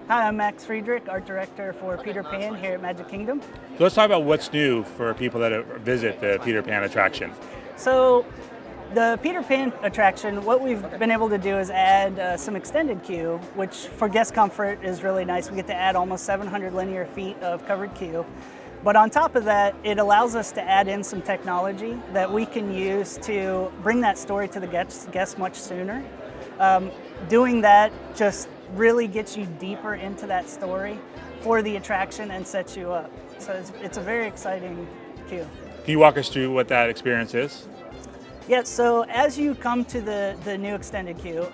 Hi, I'm Max Friedrich, art director for Peter Pan here at Magic Kingdom. So let's talk about what's new for people that visit the Peter Pan attraction. So the Peter Pan attraction, what we've been able to do is add some extended queue, which for guest comfort is really nice. We get to add almost 700 linear feet of covered queue. But on top of that, it allows us to add in some technology that we can use to bring that story to the guests much sooner. Doing that just really gets you deeper into that story for the attraction and sets you up. So it's a very exciting queue. Can you walk us through what that experience is? Yeah, so as you come to the new extended queue,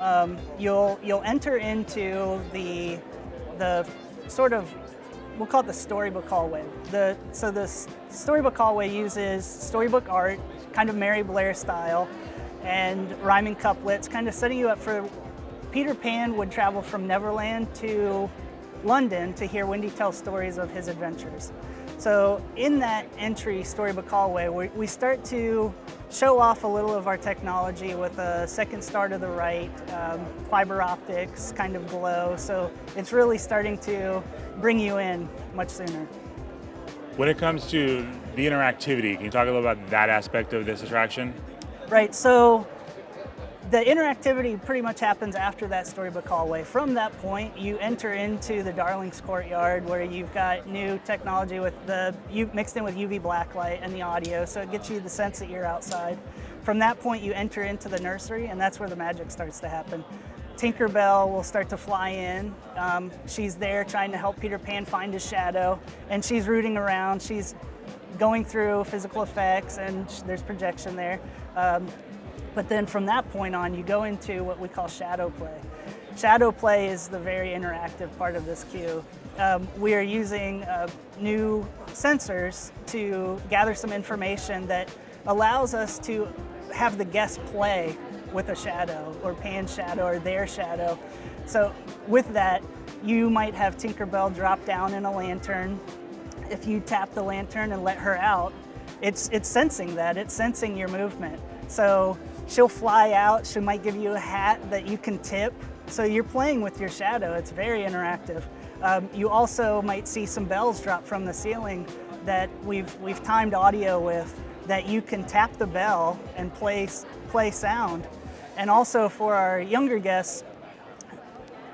you'll enter into the sort of, we'll call it the storybook hallway. So the storybook hallway uses storybook art, kind of Mary Blair style, and rhyming couplets, kind of setting you up for Peter Pan would travel from Neverland to London to hear Wendy tell stories of his adventures. So in that entry storybook hallway, we start to show off a little of our technology with a second star to the right, fiber optics, kind of glow. So it's really starting to bring you in much sooner. When it comes to the interactivity, can you talk a little about that aspect of this attraction? Right, so the interactivity pretty much happens after that storybook hallway. From that point, you enter into the Darlings Courtyard where you've got new technology with mixed in with UV blacklight and the audio, so it gets you the sense that you're outside. From that point, you enter into the nursery, and that's where the magic starts to happen. Tinkerbell will start to fly in. She's there trying to help Peter Pan find his shadow, and she's rooting around. She's going through physical effects, and there's projection there. But then from that point on, you go into what we call shadow play. Shadow play is the very interactive part of this queue. We are using new sensors to gather some information that allows us to have the guests play with a shadow, or Pan's shadow, or their shadow. So with that, you might have Tinkerbell drop down in a lantern. If you tap the lantern and let her out, it's sensing that, it's sensing your movement. So she'll fly out, she might give you a hat that you can tip. So you're playing with your shadow, it's very interactive. You also might see some bells drop from the ceiling that we've timed audio with, that you can tap the bell and play sound. And also for our younger guests,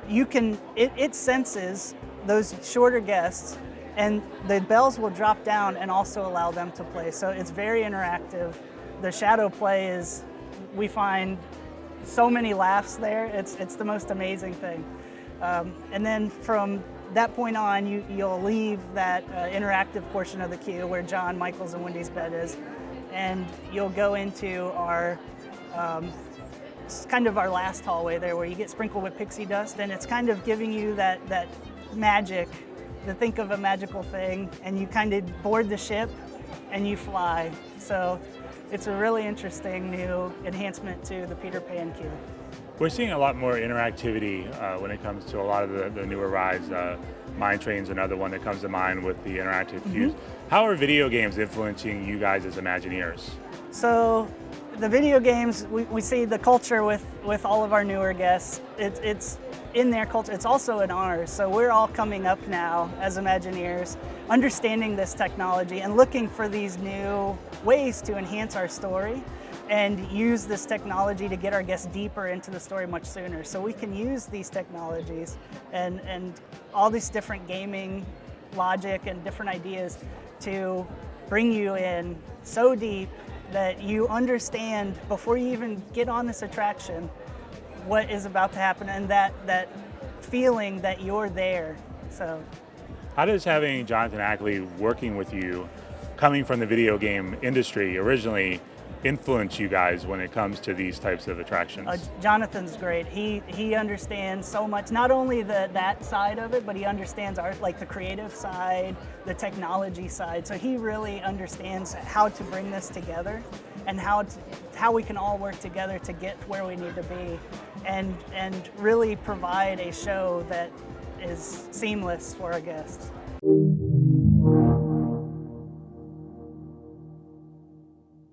it senses those shorter guests, and the bells will drop down and also allow them to play. So it's very interactive. The shadow play is, we find so many laughs there. It's the most amazing thing. And then from that point on, you'll leave that interactive portion of the queue where John, Michael's, and Wendy's bed is, and you'll go into our it's kind of our last hallway there, where you get sprinkled with pixie dust, and it's kind of giving you that magic, to think of a magical thing, and you kind of board the ship and you fly. So it's a really interesting new enhancement to the Peter Pan queue. We're seeing a lot more interactivity when it comes to a lot of the newer rides. Mine Train's another one that comes to mind with the interactive queues. How are video games influencing you guys as Imagineers? So the video games, we see the culture with all of our newer guests. It's in their culture, it's also in ours. So we're all coming up now as Imagineers, understanding this technology and looking for these new ways to enhance our story and use this technology to get our guests deeper into the story much sooner. So we can use these technologies and all these different gaming logic and different ideas to bring you in so deep that you understand before you even get on this attraction what is about to happen, and that feeling that you're there. So how does having Jonathan Ackley working with you, coming from the video game industry originally, influence you guys when it comes to these types of attractions? Jonathan's great. He understands so much, not only that side of it, but he understands art, like the creative side, the technology side. So he really understands how to bring this together and how we can all work together to get where we need to be, and really provide a show that is seamless for our guests.